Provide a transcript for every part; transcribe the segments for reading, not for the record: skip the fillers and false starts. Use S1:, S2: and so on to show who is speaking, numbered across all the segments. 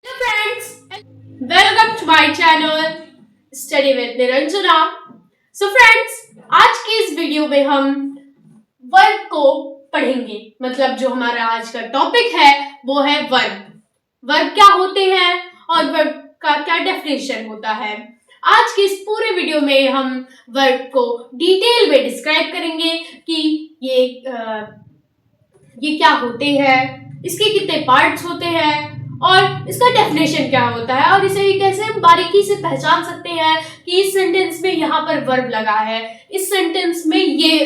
S1: Hello friends, welcome to my channel Study with Niranjana. So friends, आज के इस video में हम वर्ब को पढ़ेंगे। मतलब जो हमारा आज का टॉपिक है वो है वर्ब। वर्ब क्या होते हैं और वर्ब का क्या डेफिनेशन होता है। आज के इस पूरे वीडियो में हम वर्ब को डिटेल में डिस्क्राइब करेंगे कि ये क्या होते हैं, इसके कितने पार्ट्स होते हैं और इसका डेफिनेशन क्या होता है और इसे कैसे हम बारीकी से पहचान सकते हैं कि इस सेंटेंस में यहाँ पर वर्ब लगा है, इस सेंटेंस में ये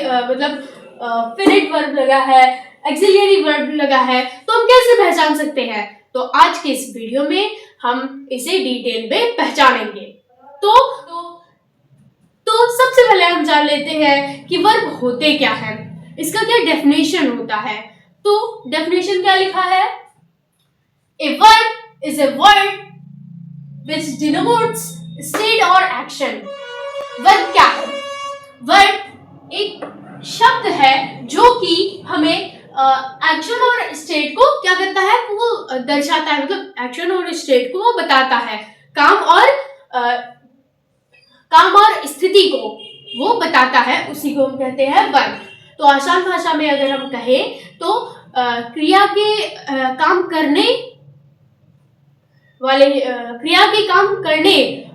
S1: फिनिट वर्ब लगा है, एक्सिलरी वर्ब लगा है, तो हम कैसे पहचान सकते हैं। तो आज के इस वीडियो में हम इसे डिटेल में पहचानेंगे। तो सबसे पहले हम जान लेते हैं कि वर्ब होते क्या है, इसका क्या डेफिनेशन होता है। तो डेफिनेशन क्या लिखा है, A verb is a word which denotes state or action। Verb क्या है? वर्ब एक शब्द है जो कि हमें एक्शन और स्टेट को क्या करता है, वो दर्शाता है। मतलब एक्शन और स्टेट को वो बताता है, काम और स्थिति को वो बताता है, उसी को हम कहते हैं वर्ब। तो आसान भाषा में अगर हम कहें तो क्रिया के काम करने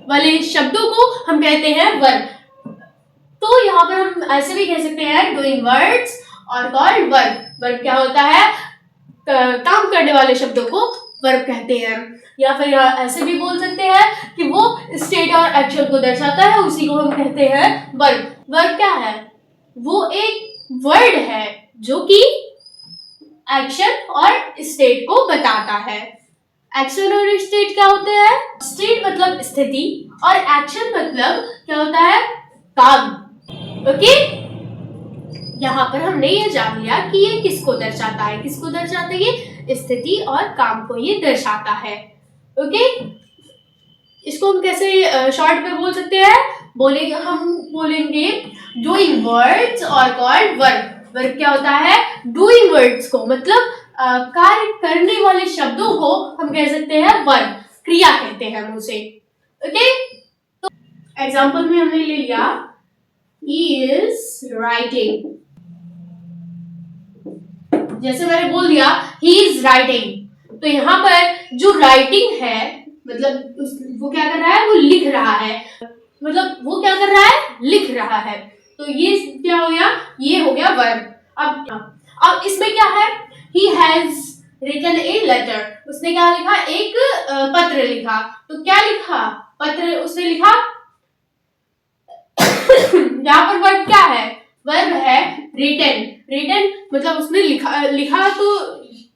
S1: वाले शब्दों को हम कहते हैं वर्ब। तो यहाँ पर हम ऐसे भी कह सकते हैं डूइंग वर्ड्स और कॉल्ड वर्ब। वर्ब क्या होता है, काम करने वाले शब्दों को वर्ब कहते हैं। या फिर ऐसे भी बोल सकते हैं कि वो स्टेट और एक्शन को दर्शाता है, उसी को हम कहते हैं वर्ब। वर्ब क्या है, वो एक वर्ड है जो कि एक्शन और स्टेट को बताता है। एक्शन और स्टेट क्या होते हैं, स्टेट मतलब स्थिति और एक्शन मतलब क्या होता है, काम। ओके, यहाँ पर हमने ये जान लिया कि ये किसको दर्शाता है, ये स्थिति और काम को ये दर्शाता है। ओके, इसको हम कैसे शॉर्ट में बोल सकते हैं, हम बोलेंगे डूइंग वर्ड्स और कॉल्ड वर्ब। वर्ब क्या होता है, डूइंग वर्ड्स को मतलब कार्य करने वाले शब्दों को हम कह सकते हैं वर्ब, क्रिया कहते हैं हम उसे। ओके, तो एग्जांपल में हमने ले लिया he is writing। जैसे मैंने बोल दिया he is writing, तो यहाँ पर जो राइटिंग है मतलब वो क्या कर रहा है, वो लिख रहा है। मतलब वो क्या कर रहा है, लिख रहा है। तो ये क्या हो गया, ये हो गया वर्ब। अब इसमें क्या है, he has written a letter। उसने क्या लिखा, एक पत्र लिखा। तो क्या लिखा, पत्र उसने लिखा। यहाँ पर वर्ब क्या है, वर्ब है written मतलब उसने लिखा। तो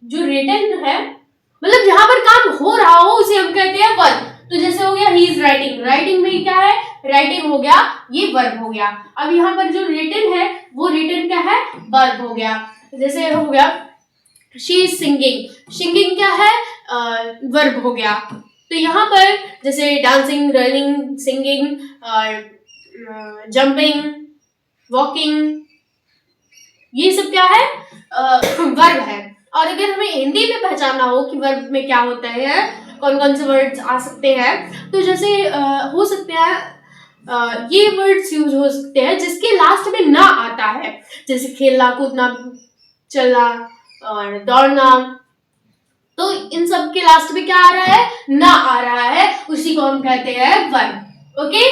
S1: जो written है मतलब जहां पर काम हो रहा हो उसे हम कहते हैं वर्ब। तो जैसे हो गया he is writing, राइटिंग में क्या है, राइटिंग हो गया, ये वर्ब हो गया। अब यहाँ पर जो written है वो written क्या है, वर्ब हो गया। जैसे हो गया she is singing, singing क्या है, वर्ब हो गया। तो यहाँ पर जैसे डांसिंग, रनिंग, सिंगिंग और जंपिंग, वॉकिंग, ये सब क्या है, वर्ब है। और अगर हमें हिंदी में पहचानना हो कि वर्ब में क्या होता है, कौन कौन से वर्ड्स आ सकते हैं, तो जैसे हो सकते हैं ये वर्ड्स यूज हो सकते हैं जिसके लास्ट में ना आता है, जैसे खेलना, कूदना, चलना और दौड़ना। तो इन सब के लास्ट में क्या आ रहा है, ना आ रहा है, उसी को हम कहते हैं वर्ब। ओके,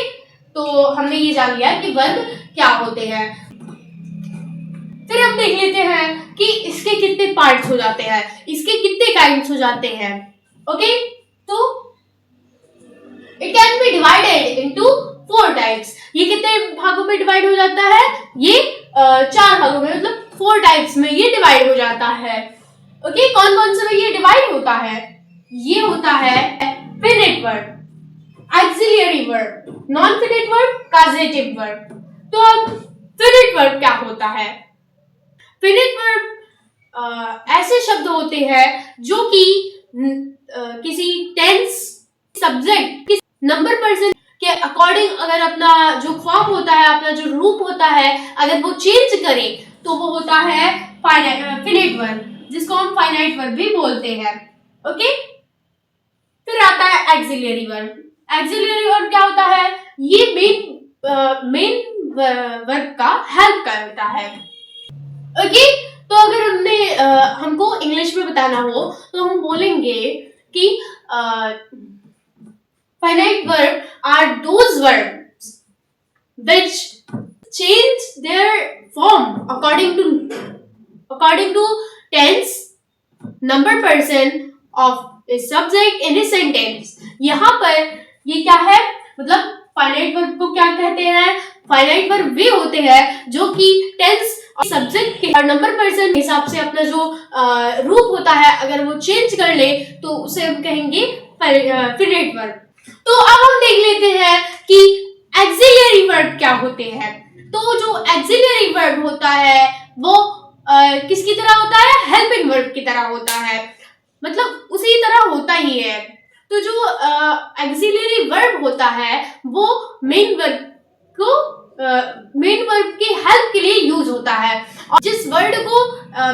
S1: तो हमने ये जान लिया कि वर्ब क्या होते हैं। फिर हम देख लेते हैं कि इसके कितने पार्ट्स हो जाते हैं, इसके कितने काइंड्स हो जाते हैं। ओके, तो it can be divided into 4 types. ये कितने भागों में डिवाइड हो जाता है, ये 4 भागों में, मतलब 4 टाइप्स में ये डिवाइड हो जाता है। ओके, कौन कौन से में ये डिवाइड होता है, ये होता है finite verb, auxiliary verb, non finite verb, causative verb. तो अब फिनिट वर्ब क्या होता है, फिनिट वर्ब ऐसे शब्द होते हैं जो कि किसी टेंस, सब्जेक्ट, किसी नंबर पर्सन के अकॉर्डिंग अगर अपना जो फॉर्म होता है, अपना जो रूप होता है, अगर वो चेंज करे तो वो होता है फिनिट वर्ब, जिसको हम फाइनाइट वर्ब भी बोलते हैं। ओके, आता है एक्सिलियरी वर्ब। एक्सिलियरी वर्ब क्या होता है? ये मेन वर्ब का हेल्प करता है। ओके, तो अगर हमको इंग्लिश में बताना हो तो हम बोलेंगे कि finite verb are those verbs which change their form according to tense, number, person of a subject in a sentence। यहाँ पर ये क्या है, मतलब फाइनाइट वर्ब को क्या कहते हैं? फाइनाइट वर्ब वे होते हैं जो कि टेंस और सब्जेक्ट के और नंबर पर्सन के हिसाब से अपना जो रूप होता है अगर वो चेंज कर ले तो उसे हम कहेंगे फाइनाइट वर्ब। तो अब हम देख लेते हैं कि एक्सिलियरी वर्ब क्या होते हैं। तो जो एक्सिलियरी वर्ब होता है वो किसकी तरह होता है? हेल्पिंग वर्ब की तरह होता है, मतलब उसी तरह होता ही है। तो जो एक्सिलियरी वर्ब होता है वो मेन वर्ब की हेल्प के लिए यूज होता है, और जिस वर्ड को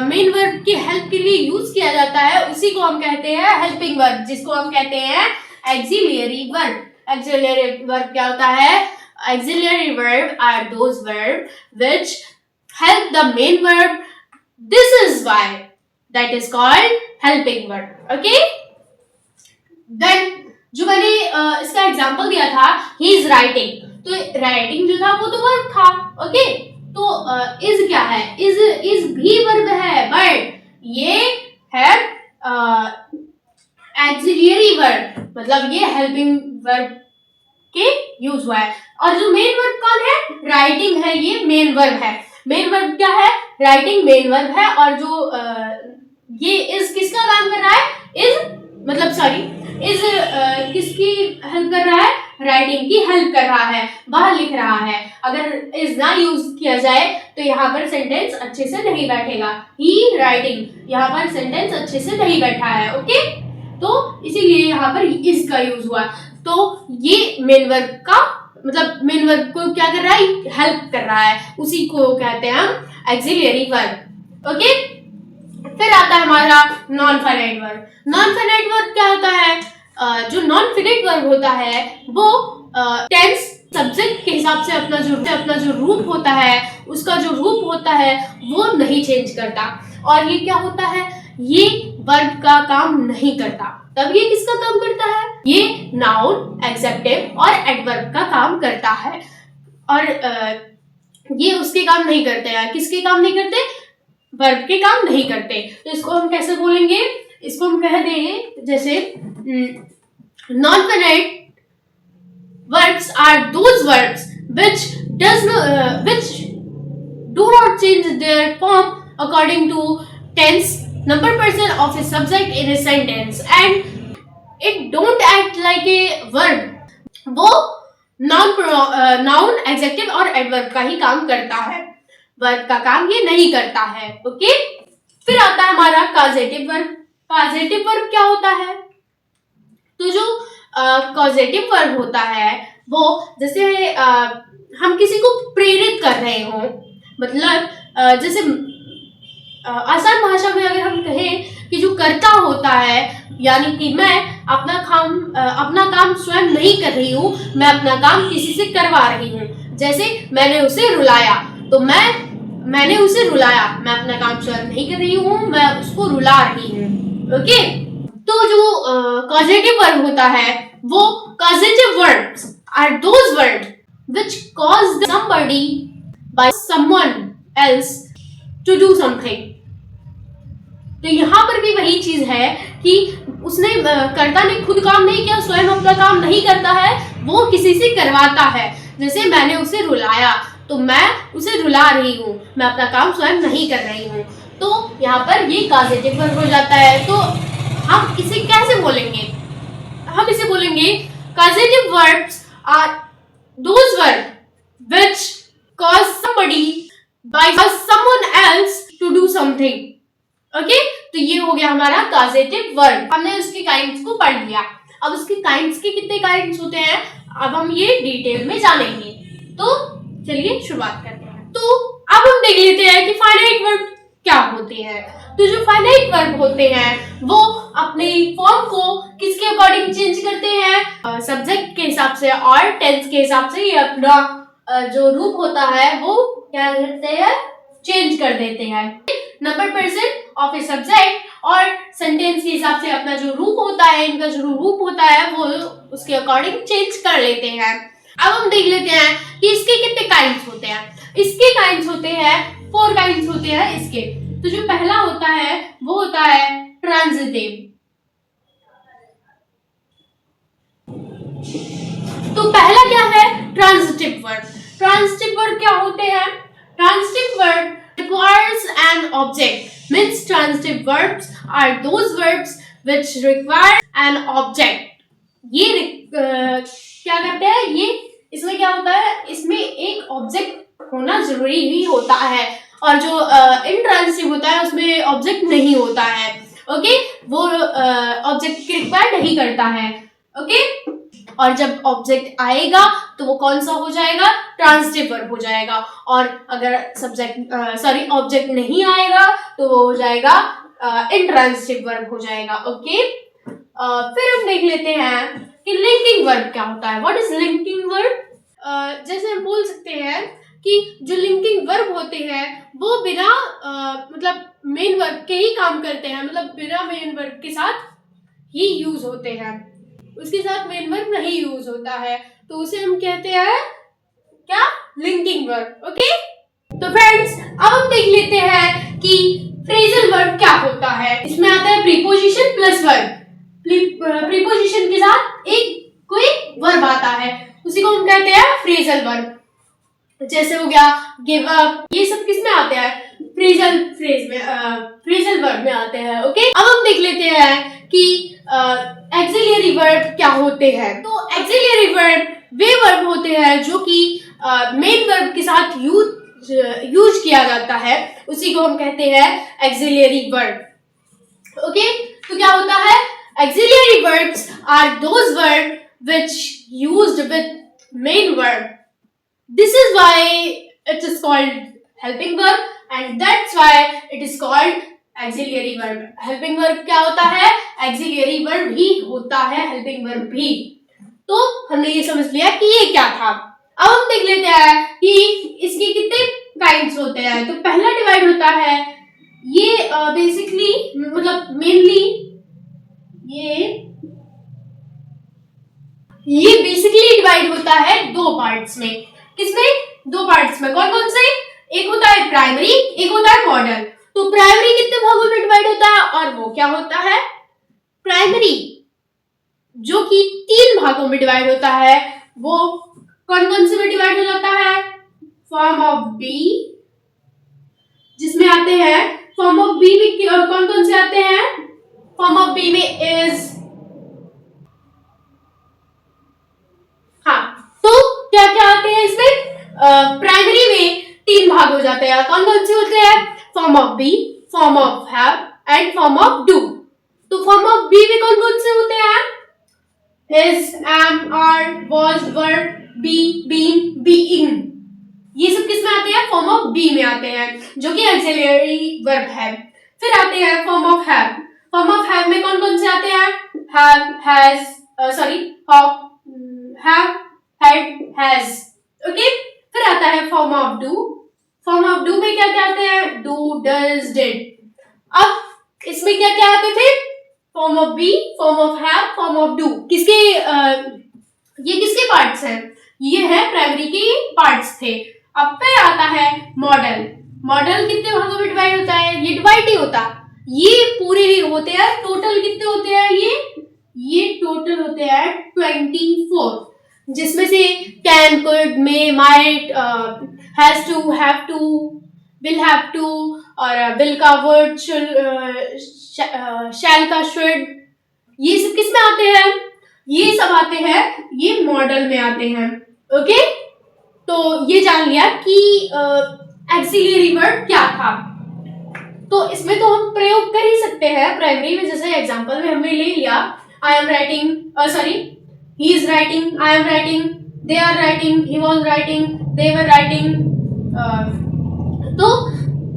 S1: मेन वर्ब की हेल्प के लिए यूज किया जाता है उसी को हम कहते हैं हेल्पिंग वर्ब, जिसको हम कहते हैं एक्सिलियरी वर्ब। एक्सिलियरी वर्ब क्या होता है? Auxiliary verb are those verb which help the main verb, this is why that is called helping verb. Okay, then जो मैंने इसका एग्जांपल दिया था, ही इज राइटिंग, तो राइटिंग जो था वो तो वर्ब था। ओके, तो इज क्या है? इज भी वर्ब है, बट ये है एक्सिलियरी वर्ब, मतलब ये हेल्पिंग वर्ब के यूज हुआ है। और जो मेन वर्ब कौन है? राइटिंग है, ये मेन वर्ब है। मेन वर्ब क्या है? राइटिंग मेन वर्ब है। और जो ये इज किसका काम कर रहा है? इज किसकी हेल्प कर रहा है? राइटिंग की हेल्प कर रहा है, बाहर लिख रहा है। अगर इज ना यूज किया जाए तो यहाँ पर सेंटेंस अच्छे से नहीं बैठेगा। ही राइटिंग, यहाँ पर सेंटेंस अच्छे से नहीं बैठा है। ओके, तो इसीलिए यहाँ पर इज का यूज हुआ। तो ये मेन वर्ब का मतलब मेन वर्ब को क्या कर रहा है? हेल्प कर रहा है, उसी को कहते हैं हम एक्सिलियरी वर्ब। ओके, फिर आता है हमारा non finite verb. Non finite verb क्या होता है? जो नॉन फाइनाइट वर्ब होता है वो टेंस सब्जेक्ट के हिसाब से अपना जो रूप होता है, उसका जो रूप होता है वो नहीं चेंज करता। और ये क्या होता है? ये वर्ब का काम नहीं करता। तब ये किसका काम करता है? ये नाउन, एडजेक्टिव और एडवर्ब का काम करता है। और ये उसके काम नहीं करते हैं। किसके काम नहीं करते? वर्ब के काम नहीं करते। तो इसको हम कैसे बोलेंगे? इसको हम कह दें जैसे non finite verbs are those verbs which do not change their form according to tense, number, person of a subject in a sentence, and it don't act like a verb. वो noun, adjective और adverb का ही काम करता है, verb का काम ये नहीं करता है। ओके, फिर आता है हमारा कॉजेटिव वर्ब। कॉजेटिव वर्ब क्या होता है? तो जो कॉजेटिव वर्ब होता है वो जैसे हम किसी को प्रेरित कर रहे हो, मतलब जैसे आसान भाषा में अगर हम कहें कि जो कर्ता होता है, यानी कि मैं अपना काम स्वयं नहीं कर रही हूँ, मैं अपना काम किसी से करवा रही हूँ। जैसे मैंने उसे रुलाया, तो मैंने उसे रुलाया, मैं अपना काम स्वयं नहीं कर रही हूँ, मैं उसको रुला रही हूँ। ओके, तो जो कॉजेटिव वर्ब होता है वो causative verbs are those verbs which cause somebody by someone else to do something। तो यहाँ पर भी वही चीज है कि कर्ता ने खुद काम नहीं किया, स्वयं अपना काम नहीं करता है, वो किसी से करवाता है। जैसे मैंने उसे रुलाया, तो मैं उसे रुला रही हूँ, मैं अपना काम स्वयं नहीं कर रही हूँ। तो यहाँ पर ये कॉजेटिव वर्ब हो जाता है। तो हम इसे कैसे बोलेंगे? हम इसे बोलेंगे causative verbs are those verb which cause somebody by someone else to do something। Okay, तो ये हो गया हमारा कॉजेटिव वर्ब। हमने उसके काइंड्स को पढ़ लिया। अब उसके काइंड्स के कितने काइंड्स होते हैं अब हम ये डिटेल में जानेंगे। तो चलिए शुरुआत करते हैं। तो अब हम देख लेते हैं कि फाइनाइट वर्ब क्या होते हैं। तो जो फाइनाइट वर्ब होते हैं वो अपने फॉर्म को किसके अकॉर्डिंग चेंज करते हैं, सब्जेक्ट के हिसाब से और टेंस के हिसाब से ये अपना जो रूप होता है वो क्या करते हैं, चेंज कर देते हैं। Number person of a subject और सेंटेंस के हिसाब से अपना जो रूप होता है, इनका जो रूप होता है वो उसके अकॉर्डिंग चेंज कर लेते हैं। अब हम देख लेते हैं कि इसके कितने काइंड्स होते हैं। इसके काइंड्स होते हैं 4 काइंड्स होते हैं इसके। तो जो पहला होता है वो होता है ट्रांजिटिव। तो पहला क्या है, ट्रांजिटिव वर्ब। ट्रांजिटिव वर्ब क्या होते हैं, transitive verb requires an object, means transitive verbs are those verbs which require an object। ये क्या करते हैं, ये इसमें क्या होता है, इसमें एक ऑब्जेक्ट होना जरूरी ही होता है, और जो इंट्रांजिटिव होता है उसमें ऑब्जेक्ट नहीं होता है। ओके, वो ऑब्जेक्ट की रिक्वायर नहीं करता है। ओके, और जब ऑब्जेक्ट आएगा तो वो कौन सा हो जाएगा, ट्रांजिटिव वर्ब हो जाएगा। और अगर ऑब्जेक्ट नहीं आएगा तो वो हो जाएगा इंट्रांजिटिव वर्ब हो जाएगा। ओके, फिर हम देख लेते हैं कि लिंकिंग वर्ब क्या होता है। What is linking verb? जैसे हम बोल सकते हैं कि जो लिंकिंग वर्ब होते हैं वो बिना मतलब मेन वर्ब के ही काम करते हैं, मतलब बिना मेन वर्ब के साथ ही यूज होते हैं, उसके साथ मेन वर्ब नहीं यूज होता है, तो उसे हम कहते हैं क्या, लिंकिंग वर्ब। ओके, तो फ्रेंड्स अब हम देख लेते हैं कि फ्रेजल वर्ब क्या होता है। इसमें आता है प्रीपोजिशन प्लस वर्ब। प्रीपोजिशन के साथ एक कोई वर्ब आता है, उसी को हम कहते हैं फ्रेजल वर्ब। जैसे हो गया गिव अप, ये सब किस में आते हैं, फ्रेजल वर्ब में आते हैं। ओके, अब हम देख लेते हैं कि एक्सिलियरी वर्ब क्या होते हैं। तो एक्सिलियरी वर्ब वे वर्ब होते हैं जो कि मेन वर्ब के साथ यूज किया जाता है, उसी को हम कहते हैं एक्सिलियरी वर्ब। ओके, तो क्या होता है, auxiliary verbs are those verb which used with main verb. This is why it is called helping verb and that's why it is called auxiliary verb. Helping verb क्या होता है, auxiliary verb ही होता है, helping verb भी। तो हमने ये समझ लिया कि ये क्या था। अब हम देख लेते हैं कि इसके कितने काइंड्स होते हैं। तो पहला डिवाइड होता है, ये बेसिकली मतलब मेनली ये बेसिकली डिवाइड होता है 2 पार्ट्स में। किसमें, 2 पार्ट्स में। कौन कौन से, एक होता है प्राइमरी, एक होता है मॉडल। तो प्राइमरी कितने भागों में डिवाइड होता है, और वो क्या होता है, प्राइमरी जो कि 3 भागों में डिवाइड होता है, वो कौन कौन से में डिवाइड हो जाता है, फॉर्म ऑफ बी, जिसमें आते हैं फॉर्म ऑफ बी में कौन कौन से आते हैं, फॉर्म ऑफ बी में इज, क्या क्या आते हैं इसमें, प्राइमरी में 3 भाग हो जाते हैं। कौन कौन से होते हैं, form of be, form of have and form of do. तो फॉर्म ऑफ बी में कौन कौन से होते हैं, is, am, are, was, were, be, been, being. ये सब किस में आते हैं, फॉर्म ऑफ बी में आते हैं, जो कि ऑक्सिलियरी वर्ब है। फिर आते हैं form of have. Form of have में कौन कौन से आते हैं, have, has, have, had, has। Okay, फिर आता है form of do. Form of do में क्या क्या आते हैं, डू, डज, डिड। अब इसमें क्या क्या आते थे, form of be, form of have, form of do. किसके ये किसके पार्ट्स हैं, ये है प्राइमरी के पार्ट्स थे। अब फिर आता है मॉडल। मॉडल कितने भागों में डिवाइड होता है, ये डिवाइड नहीं होता, ये पूरे ही होते हैं। टोटल कितने होते हैं, ये टोटल होते हैं 24, जिसमें से can, could, may, might, has to, have to, will have to, और विल का वर्ड, शैल का शुड, ये सब किस में आते हैं, ये सब आते हैं, ये मॉडल में आते हैं। ओके, तो ये जान लिया कि एक्सिलियरी वर्ब क्या था। तो इसमें तो हम प्रयोग कर ही सकते हैं प्राइमरी में, जैसे एग्जांपल में हमने ले लिया, I am writing, he is writing, I am writing, they are writing, he was writing, they were writing। तो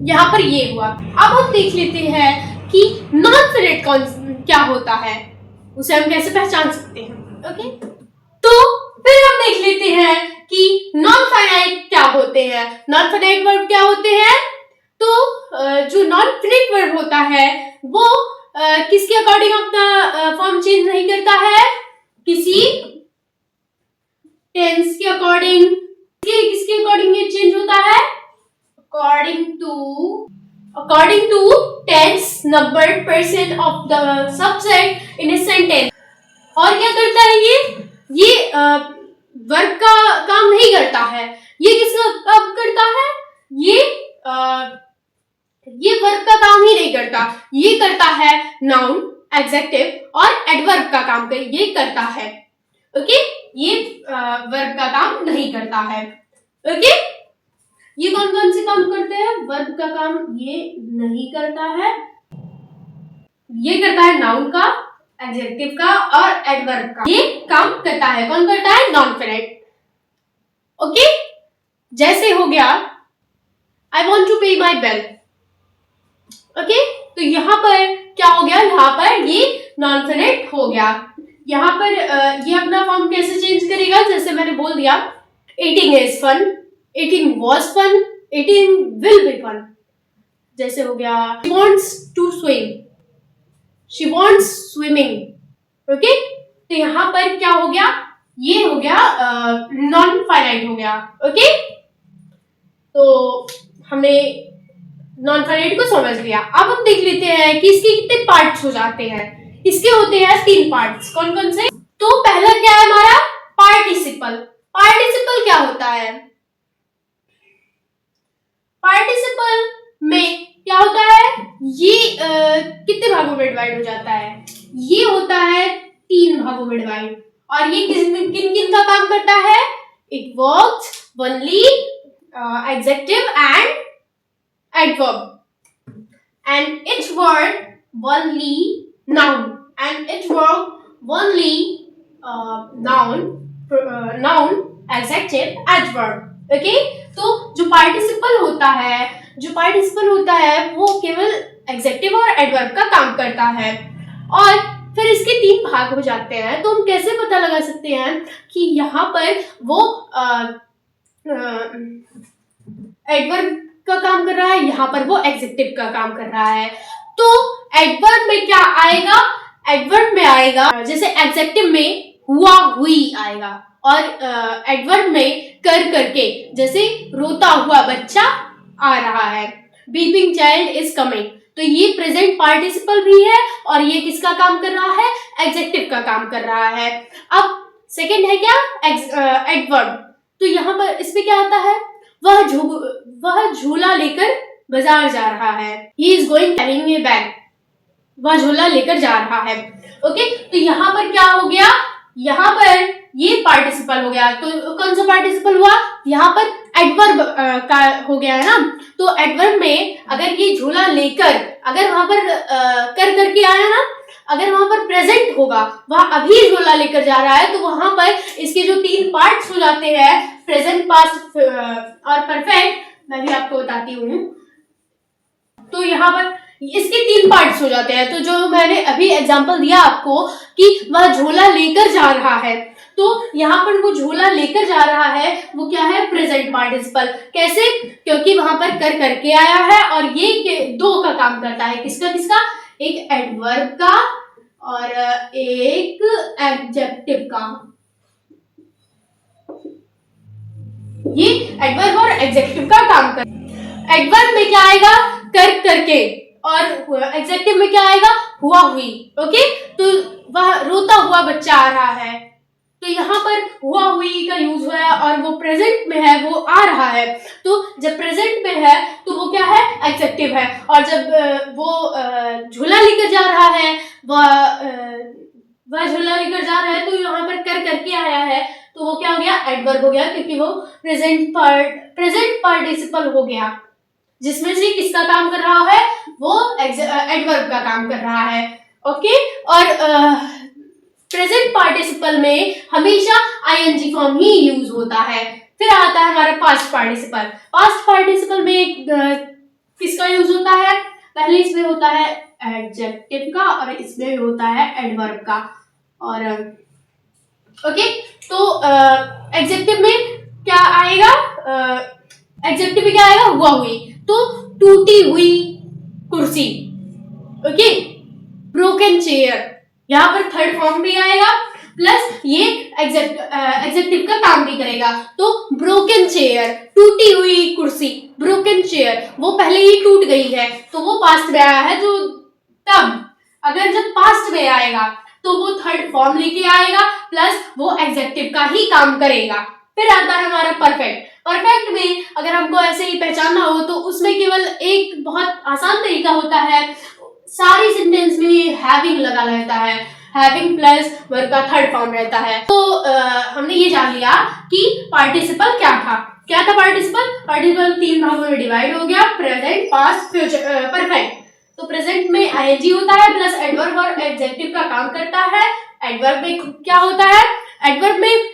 S1: यहाँ पर ये हुआ। अब हम देख लेते हैं कि नॉन फिनिट क्या होता है, उसे हम कैसे पहचान सकते हैं। ओके, तो फिर हम देख लेते हैं कि नॉन फाइनाइट क्या होते हैं। नॉन फाइनाइट वर्ब क्या होते हैं? तो जो नॉन फिनिट वर्ब होता है वो किसके अकॉर्डिंग अपना फॉर्म चेंज नहीं करता है? किसी टेंस के अकॉर्डिंग। किसके अकॉर्डिंग ये चेंज होता है? according to tense, number, percent of the subject in a sentence। और क्या करता है ये वर्ब का काम नहीं करता है। ये किसका काम करता है? ये वर्ब का काम ही नहीं करता, ये करता है नाउन, एडजेक्टिव और एडवर्ब का काम ये करता है। ओके, ये वर्ब का काम नहीं करता है। ओके, ये कौन कौन से काम करते हैं? वर्ब का काम ये नहीं करता है, ये करता है नाउन का, एडजेक्टिव का और एडवर्ब का, ये काम करता है। कौन करता है? Non finite. ओके, जैसे हो गया आई वॉन्ट टू पे माई बिल। ओके, तो यहाँ पर क्या हो गया? यहाँ पर ये नॉन फिनिट हो गया। यहाँ पर ये अपना फॉर्म कैसे चेंज करेगा? जैसे मैंने बोल दिया, eating is fun, eating was fun, eating will be fun। जैसे हो गया she wants to swim, she wants swimming। Okay, तो यहाँ पर क्या हो गया? ये हो गया नॉन फाइनाइट हो गया। ओके, तो हमने नॉन फाइनाइट को समझ लिया। अब हम देख लेते हैं कि इसके कितने पार्ट्स हो जाते हैं। इसके होते हैं 3 पार्ट्स। कौन कौन से? तो पहला क्या है हमारा? पार्टिसिपल। पार्टिसिपल क्या होता है? पार्टिसिपल में क्या होता है? ये कितने भागों में डिवाइड हो जाता है? ये होता है 3 भागों में डिवाइड। और ये किन किन का काम करता है? It works only adjective and adverb, and each word only noun, and each word only noun, adjective, adverb। Okay, तो जो पार्टिसिपल होता है वो केवल एडजेक्टिव और एडवर्ब का काम करता है। और फिर इसके 3 भाग हो जाते हैं। तो हम कैसे पता लगा सकते हैं कि यहाँ पर वो एडवर्ब का काम कर रहा है, यहाँ पर वो एडजेक्टिव का काम कर रहा है। तो एडवर्ब में क्या आएगा? एडवर्ब में आएगा, जैसे एडजेक्टिव में हुआ हुई आएगा, और एडवर्ब में कर करके, जैसे रोता हुआ बच्चा आ रहा है, बीपिंग चाइल्ड इज कमिंग। तो ये प्रेजेंट पार्टिसिपल भी है और ये किसका काम कर रहा है? एडजेक्टिव का काम कर रहा है। अब सेकंड है क्या? एडवर्ब। तो यहाँ पर इसमें क्या आता है? वह झूला लेकर बाजार जा रहा है। He is going carrying a bag। वह झूला लेकर जा रहा है। ओके, तो यहाँ पर क्या हो गया? यहाँ पर ये पार्टिसिपल हो गया। तो कौन सा पार्टिसिपल हुआ? यहाँ पर एडवर्ब का हो गया है ना। तो एडवर्ब में अगर ये झूला लेकर, अगर वहां पर कर करके आया ना, अगर वहां पर प्रेजेंट होगा, वह अभी झोला लेकर जा रहा है, तो वहां पर इसके जो 3 पार्ट्स हो जाते हैं, प्रेजेंट, पास्ट और परफेक्ट, मैं भी आपको बताती हूँ। तो यहाँ पर इसके 3 पार्ट्स हो जाते हैं। तो जो मैंने अभी एग्जांपल दिया आपको कि वह झोला लेकर जा रहा है, तो यहाँ पर वो झोला लेकर जा रहा है, वो क्या है? Present participle. कैसे? क्योंकि वहां पर कर करके आया है और ये 2 का काम करता है। किसका किसका? एक एडवर्ब का और एक एडजेक्टिव का। ये एडवर्ब और एडजेक्टिव का काम कर। एडवर्ब में क्या आएगा? कर करके, और एडजेक्टिव में क्या आएगा? हुआ हुई। ओके, तो वह रोता हुआ बच्चा आ रहा है, तो यहाँ पर हुआ हुई का यूज हुआ है और वो प्रेजेंट में है, वो आ रहा है। तो जब प्रेजेंट में है तो वो क्या है? एडजेक्टिव है। और जब वो झूला लेकर जा रहा है, वह झूला लेकर जा रहा है, तो यहाँ पर कर करके आया है, तो वो क्या हो गया? एडवर्ब हो गया, क्योंकि वो प्रेजेंट पार्टिसिपल हो गया, जिसमें से किसका काम कर रहा है? वो एडवर्ब का काम कर रहा है। ओके, और प्रेजेंट पार्टिसिपल में हमेशा आईएनजी फॉर्म ही यूज होता है। फिर आता है हमारा पास्ट पार्टिसिपल। पास्ट पार्टिसिपल में किसका यूज होता है? पहले इसमें होता है एडजेक्टिव का और इसमें होता है एडवर्ब का। और ओके, तो एडजेक्टिव में क्या आएगा? एडजेक्टिव में क्या आएगा? हुआ हुई, तो टूटी हुई कुर्सी। ओके, ब्रोकन चेयर, यहाँ पर थर्ड फॉर्म भी आएगा प्लस ये एग्जेक्टिव का काम भी करेगा। तो ब्रोकन चेयर, टूटी हुई कुर्सी, ब्रोकन चेयर, वो पहले ही टूट गई है तो वो पास्ट में आया है। जो तब अगर जब पास्ट में आएगा तो वो थर्ड फॉर्म लेके आएगा प्लस वो एग्जेक्टिव का ही काम करेगा। फिर आता है हमारा परफेक्ट। परफेक्ट में अगर हमको ऐसे ही पहचानना हो तो उसमें केवल एक बहुत आसान तरीका होता है, सारी सेंटेंस में हैविंग लगा रहता है, हैविंग प्लस वर्ब का थर्ड फॉर्म रहता है। तो हमने ये जान लिया कि पार्टिसिपल क्या था। क्या था पार्टिसिपल? पार्टिसिपल तीन भागों में डिवाइड हो गया, प्रेजेंट, पास्ट, फ्यूचर, परफेक्ट। तो प्रेजेंट में आईएनजी होता है प्लस एडवर्ब और एडजेक्टिव का काम करता है। एडवर्ब में क्या होता है? एडवर्ब में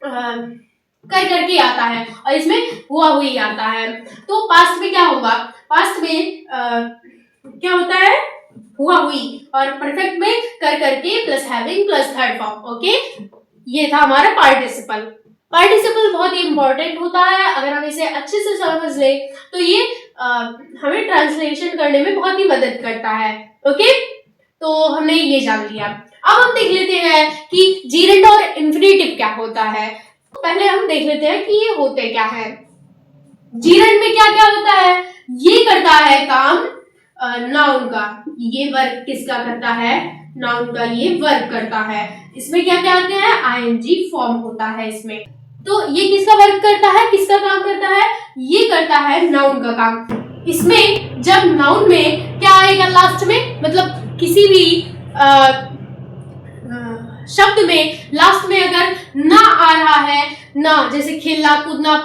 S1: कर करके आता है और इसमें हुआ हुई आता है। तो पास्ट में क्या होगा? पास्ट में क्या होता है? हुआ हुई। और परफेक्ट में कर करके plus having plus third form. Okay, ये था हमारा पार्टिसिपल। पार्टिसिपल बहुत ही इंपॉर्टेंट होता है, अगर हम इसे अच्छे से समझ ले तो ये हमें ट्रांसलेशन करने में बहुत ही मदद करता है। ओके, तो हमने ये जान लिया। अब हम देख लेते हैं कि जीरेंड और इंफिनिटिव क्या होता है। पहले हम देख लेते हैं कि ये होते क्या है। जीरेंड में क्या क्या होता है? ये करता है काम नाउन का। ये वर्क किसका करता है? नाउन का ये वर्क करता है। इसमें क्या क्या आते हैं? आईएनजी फॉर्म होता है इसमें। तो ये किसका वर्क करता है? किसका काम करता है? ये करता है नाउन का काम। इसमें जब नाउन में क्या आएगा लास्ट में, मतलब किसी भी शब्द में लास्ट में अगर ना आ रहा है, ना जैसे खेलना, कूदना,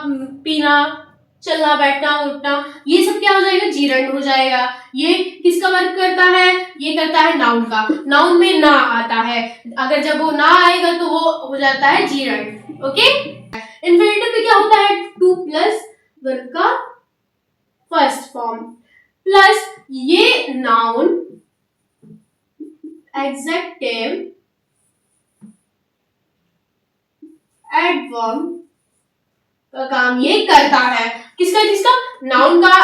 S1: पीना, चलना, बैठना, उठना, ये सब क्या हो जाएगा? जीरेंड हो जाएगा। ये किसका वर्क करता है? ये करता है नाउन का। नाउन में ना आता है, अगर जब वो ना आएगा तो वो हो जाता है जीरेंड। ओके, इन्फिनिटिव में क्या होता है? टू प्लस वर्ब का फर्स्ट फॉर्म प्लस ये नाउन, एडजेक्टिव, एडवर्ब का काम ये करता है। किसका किसका? नाउन का,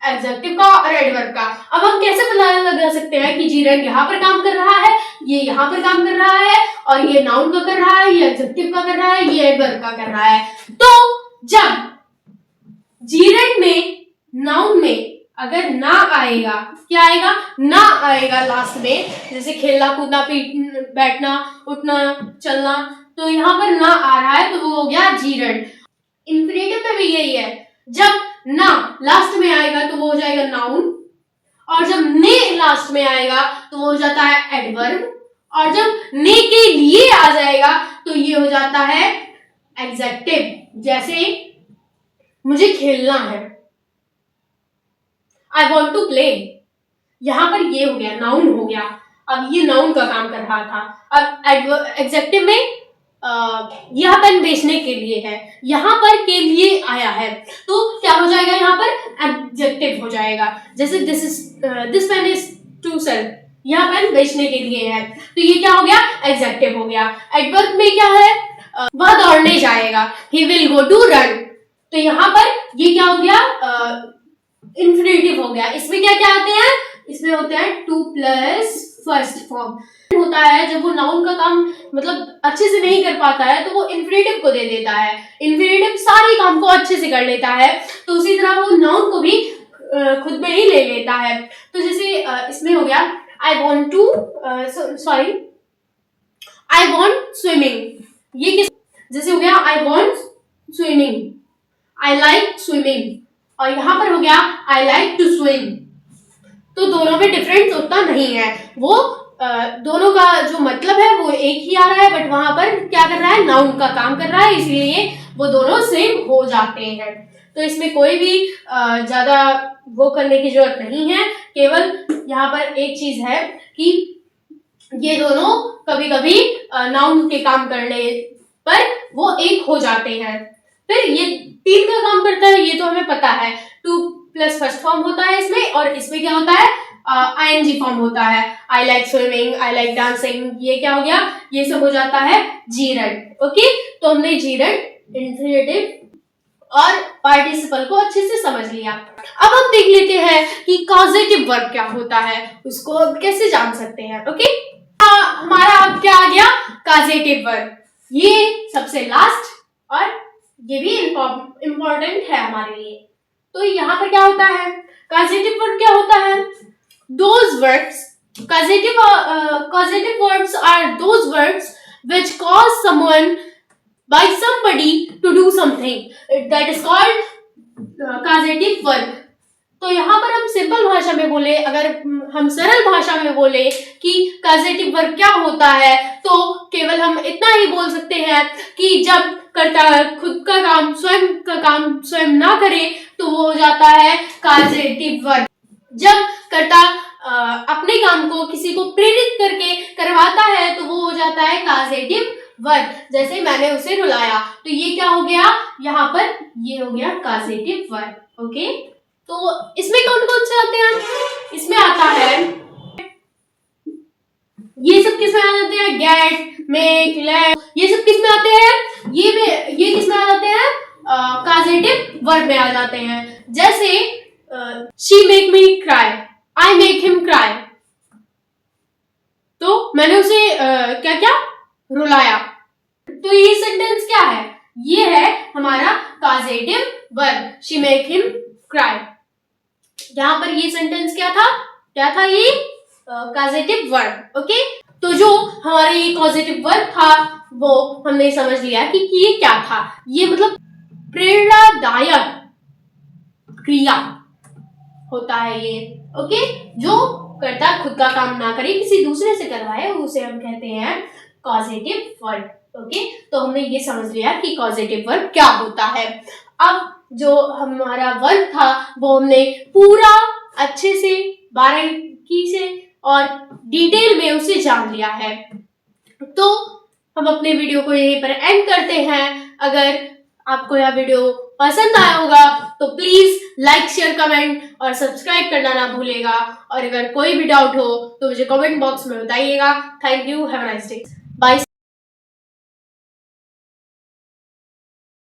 S1: एडजेक्टिव का और एडवर्ब का। अब हम कैसे पता लगा सकते हैं कि जीरेंड यहाँ पर काम कर रहा है, ये यहाँ पर काम कर रहा है, और ये नाउन का कर रहा है, ये एडजेक्टिव का कर रहा है, ये एडवर्ब का कर रहा है। तो जब जीरेंड में नाउन में अगर ना आएगा, क्या आएगा? ना आएगा लास्ट में, जैसे खेलना, कूदना, बैठना, उठना, चलना, तो यहाँ पर ना आ रहा है तो वो हो गया जीरेंड। इन्फिनिटिव में भी यही है, जब ना लास्ट में आएगा तो वो हो जाएगा नाउन, और जब ने लास्ट में आएगा तो वो हो जाता है एडवर्ब, और जब ने के लिए आ जाएगा तो ये हो जाता है एडजेक्टिव। जैसे मुझे खेलना है, आई वॉन्ट टू प्ले, यहां पर ये हो गया, नाउन हो गया। अब ये नाउन का काम कर रहा था। अब एडजेक्टिव में यह पेन बेचने के लिए है, यहाँ पर के लिए आया है तो क्या हो जाएगा? यहाँ पर एडजेक्टिव हो जाएगा। जैसे this pen is to sell, यह पेन बेचने के लिए है, तो ये क्या हो गया? एडजेक्टिव हो गया। एडवर्ब में क्या है? वह दौड़ने जाएगा, he will go to run, तो यहाँ पर ये क्या हो गया? इन्फिनिटिव हो गया। इसमें क्या क्या आते हैं? इसमें होते हैं टू प्लस फर्स्ट फॉर्म होता है। जब वो नाउन का काम मतलब अच्छे से नहीं कर पाता है तो वो इन्फिनिटिव को दे देता है। इन्फिनिटिव सारी काम को अच्छे से कर लेता है, तो उसी तरह वो नाउन को भी खुद में ही ले लेता है। तो जैसे इसमें हो गया I want to I want swimming, ये किस जैसे हो गया I want swimming, I like swimming, और यहाँ पर हो गया आई लाइक टू स्विम। तो दोनों में डिफरेंस उतना नहीं है, वो दोनों का जो मतलब है वो एक ही आ रहा है, बट वहां पर क्या कर रहा है? नाउन का काम कर रहा है, इसलिए वो दोनों सेम हो जाते हैं। तो इसमें कोई भी ज्यादा वो करने की जरूरत नहीं है। केवल यहाँ पर एक चीज है कि ये दोनों कभी कभी नाउन के काम करने पर वो एक हो जाते हैं। फिर ये तीन का काम करता है, ये तो हमें पता है। टू प्लस फर्स्ट फॉर्म होता है इसमें, और इसमें क्या होता है, आईएनजी फॉर्म होता है। आई like swimming, I like dancing, ये क्या हो गया, ये सब हो जाता है जीरंड। ओके, तो हमने जीरंड, इंफिनिटिव और पार्टिसिपल को अच्छे से समझ लिया। अब हम देख लेते हैं कि कॉजेटिव वर्ब क्या होता है, उसको अब कैसे जान सकते हैं। ओके, हमारा अब क्या आ गया, कॉजेटिव वर्ब, ये सबसे लास्ट और ये भी इंपॉर्टेंट है हमारे लिए। तो यहाँ पर क्या होता है, कॉजेटिव वर्ब क्या होता है, those words, causative verbs are those verbs which cause someone by somebody to do something, that is called causative verb। तो यहाँ पर हम सिंपल भाषा में बोले, अगर हम सरल भाषा में बोले कि कॉजेटिव वर्ब क्या होता है, तो केवल हम इतना ही बोल सकते हैं कि जब कर्ता खुद का काम स्वयं ना करे तो वो हो जाता है कॉजेटिव वर्ब। जब कर्ता अपने काम को किसी को प्रेरित करके करवाता है तो वो हो जाता है कॉजेटिव वर्ब। जैसे मैंने उसे रुलाया, तो ये क्या हो गया, यहाँ पर ये हो गया कॉजेटिव वर्ब। ओके, तो इसमें कौन कौन से आते हैं, इसमें आता है, ये सब किसमें आ जाते हैं, गेट, मेक, लेट, ये सब किसमें आते हैं, ये किसमें आ जाते हैं, कॉजेटिव वर्ब में आ जाते हैं। जैसे she make me cry, I make him cry, तो मैंने उसे क्या क्या रुलाया। तो ये सेंटेंस क्या है, ये है हमारा causative verb, she make him cry. यहाँ पर ये सेंटेंस क्या था ये कॉजेटिव वर्ब। ओके, तो जो हमारा ये कॉजेटिव वर्ब था वो हमने समझ लिया कि ये क्या था, ये मतलब प्रेरणादायक क्रिया होता है ये। ओके, जो कर्ता खुद का काम ना करे, किसी दूसरे से करवाए, उसे हम कहते हैं कॉजेटिव वर्ब। ओके, तो हमने ये समझ लिया कि कॉजेटिव वर्ब क्या होता है। अब जो हमारा वर्ब था वो हमने पूरा अच्छे से बारीकी से और डिटेल में उसे जान लिया है। तो हम अपने वीडियो को यहीं पर एंड करते हैं। अगर आपको यह वीडियो पसंद आया होगा तो प्लीज लाइक, शेयर, कमेंट और सब्सक्राइब करना ना भूलेगा। और अगर कोई भी डाउट हो तो मुझे कमेंट बॉक्स में बताइएगा। Thank you, have a nice day, bye.